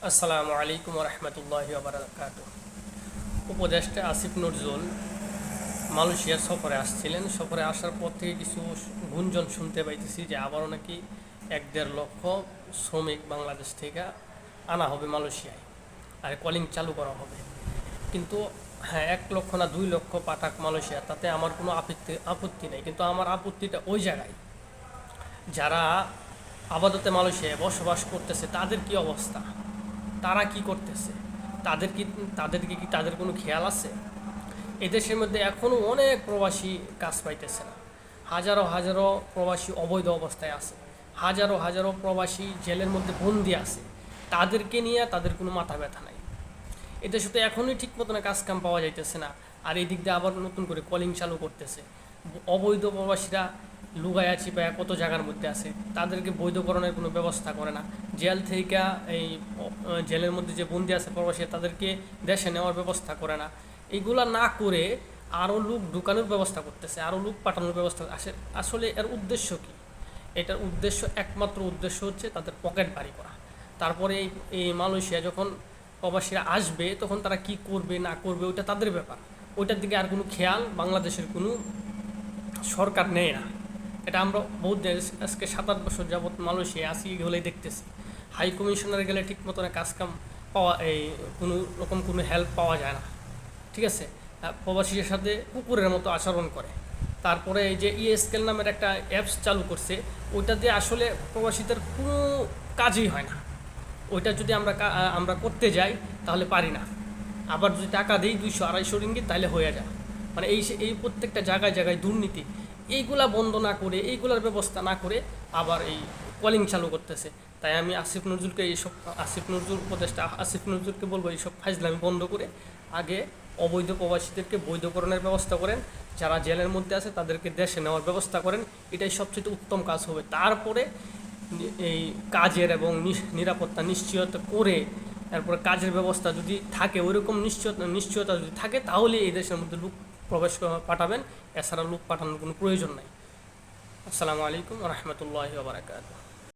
আসসালামু আলাইকুম রহমতুল্লাহি বারাকাতুহু। উপদেষ্টা আসিফ নজরুল মালয়েশিয়া সফরে আসছিলেন। সফরে আসার পর থেকে কিছু গুঞ্জন শুনতে পাইতেছি যে আবারও নাকি 1-1.5 লক্ষ শ্রমিক বাংলাদেশ থেকে আনা হবে মালয়েশিয়ায়, আর কলিং চালু করা হবে। কিন্তু হ্যাঁ, 1 লক্ষ না 2 লক্ষ পাঠাক মালয়েশিয়া, তাতে আমার কোনো আপত্তি নেই। কিন্তু আমার আপত্তিটা ওই জায়গায়, যারা আপাতত মালয়েশিয়ায় বসবাস করতেছে তাদের কি অবস্থা, তারা কি করতেছে, তাদেরকে কি তাদের কোনো খেয়াল আছে? এদেশের মধ্যে এখনও অনেক প্রবাসী কাজ পাইতেছে না। হাজারো হাজারো প্রবাসী অবৈধ অবস্থায় আছে, হাজারো হাজারো প্রবাসী জেলের মধ্যে বন্দি আছে। তাদেরকে নিয়ে তাদের কোনো মাথা ব্যথা নাই। এদেশে তো এখনই ঠিক মতন কাজ কাম পাওয়া যাইতেছে না, আর এই দিক দিয়ে আবার নতুন করে কলিং চালু করতেছে। অবৈধ প্রবাসীরা লুগায়া চিপায়া কত জায়গার মধ্যে আছে, তাদেরকে বৈধকরণের কোনো ব্যবস্থা করে না। জেল থেকে এই জেলের মধ্যে যে বন্দি আছে প্রবাসী, তাদেরকে দেশে নেওয়ার ব্যবস্থা করে না। এইগুলা না করে আরও লোক ঢুকানোর ব্যবস্থা করতেছে, আরও লোক পাঠানোর ব্যবস্থা আসলে এর উদ্দেশ্য কী? এটার উদ্দেশ্য, একমাত্র উদ্দেশ্য হচ্ছে তাদের পকেট ভারী করা। তারপরে এই মালয়েশিয়া যখন প্রবাসীরা আসবে, তখন তারা কি করবে না করবে ওইটা তাদের ব্যাপার। ওইটার দিকে আর কোনো খেয়াল বাংলাদেশের কোনো সরকার নেয় না। এটা আমরা বহুত আজকে 7-8 বছর যাবৎ মালয়েশিয়া আসি, এগুলোই দেখতেছি। হাই কমিশনারে গেলে ঠিক মতন কাজকাম পাওয়া, এই কোনো রকম কোনো হেল্প পাওয়া যায় না। ঠিক আছে, প্রবাসীদের সাথে কুকুরের মতো আচরণ করে। তারপরে এই যে স্কেল নামের একটা অ্যাপস চালু করছে, ওইটা দিয়ে আসলে প্রবাসীদের কোনো কাজই হয় না। ওইটা যদি আমরা করতে যাই তাহলে পারি না। আবার যদি টাকা দিই 200-250 রিঙ্গিত, তাহলে হয়ে যায়। মানে এই প্রত্যেকটা জায়গায় জায়গায় দুর্নীতি। এইগুলা বন্ধ না করে, এইগুলার ব্যবস্থা না করে আবার এই কলিং চালু করতেছে। তাই আমি আসিফ নজরুল উপদেষ্টা আসিফ নজরুলকে বলবো, এইসব ফাইজলামি বন্ধ করে আগে অবৈধ প্রবাসীদেরকে বৈধকরণের ব্যবস্থা করেন, যারা জেলের মধ্যে আছে তাদেরকে দেশে নেওয়ার ব্যবস্থা করেন। এটাই সবচেয়ে উত্তম কাজ হবে। তারপরে এই কাজের এবং নিরাপত্তা নিশ্চয়তা করে, তারপরে কাজের ব্যবস্থা যদি থাকে, ওইরকম নিশ্চয়তা যদি থাকে, তাহলে এই দেশের মধ্যে লোক প্রবেশ পাঠাবেন। এছাড়া লোক পাঠানোর কোনো প্রয়োজন নাই। আসসালামু আলাইকুম রহমতুল্লাহি ওয়া বারাকাতুহু।